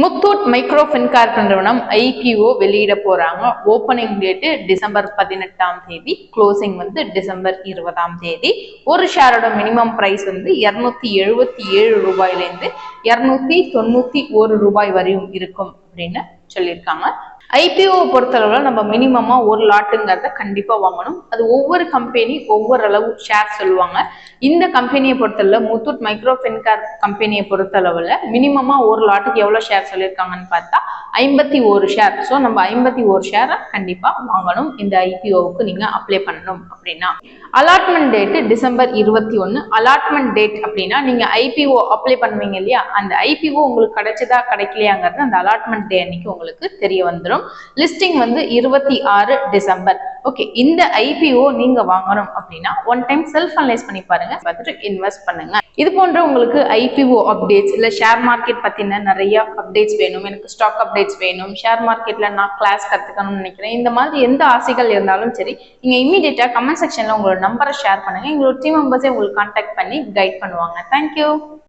Muthoot micro Fincorp நிறுவனம் IPO வெளியிட போறாங்க. ஓப்பனிங் டேட்டு டிசம்பர் 18ஆம் தேதி, க்ளோசிங் வந்து டிசம்பர் 20ஆம் தேதி. ஒரு ஷேரோட மினிமம் பிரைஸ் வந்து 277 ரூபாயிலிருந்து 291 ரூபாய் வரையும் இருக்கும் அப்படின்னு சொல்லியிருக்காங்க. ஐபிஓ பொறுத்தளவுல நம்ம மினிமமா ஒரு லாட்டுங்கிறத கண்டிப்பா வாங்கணும். அது ஒவ்வொரு கம்பெனி ஒவ்வொரு அளவு ஷேர் சொல்லுவாங்க. இந்த கம்பெனியை பொறுத்தளவுல முத்தூட் மைக்ரோ ஃபின்கார்ப் கம்பெனியை பொறுத்தளவுல மினிமமா ஒரு லாட்டுக்கு எவ்வளவு ஷேர் சொல்லியிருக்காங்கன்னு பார்த்தா 51 ஷேர். ஸோ நம்ம 51 ஷேரை கண்டிப்பா வாங்கணும் இந்த ஐபிஓவுக்கு நீங்க அப்ளை பண்ணணும் அப்படின்னா. Allotment date December 21. Allotment date அப்படின்னா நீங்க ஐபிஓ அப்ளை பண்ணுவீங்க இல்லையா, அந்த ஐபிஓ உங்களுக்கு கிடைச்சதா கிடைக்கலையாங்கிறது அந்த அலாட்மெண்ட் டே அன்னைக்கு உங்களுக்கு தெரிய வந்துடும். லிஸ்டிங் வந்து 26 டிசம்பர். ஓகே, இந்த ஐபிஓ நீங்க வாங்கணும் அப்படின்னா ஒன் டைம் செல்ஃப் அனலைஸ் பண்ணி பாருங்க, பார்த்துட்டு இன்வெஸ்ட் பண்ணுங்க. இது போன்ற உங்களுக்கு ஐபிஓ அப்டேட்ஸ் இல்ல ஷேர் மார்க்கெட் பத்தின நிறைய அப்டேட்ஸ் வேணும், எனக்கு ஸ்டாக் அப்டேட்ஸ் வேணும், ஷேர் மார்க்கெட்ல நான் கிளாஸ் கத்துக்கணும்னு நினைக்கிறேன், இந்த மாதிரி எந்த ஆசைகள் இருந்தாலும் சரி, நீங்க இமீடியட்டா கமெண்ட் செக்ஷன்ல உங்களோட நம்பரை ஷேர் பண்ணுங்க. எங்களோட டீம் மெம்பர்ஸே உங்களுக்கு கான்டாக்ட் பண்ணி கைட் பண்ணுவாங்க. தேங்க்யூ.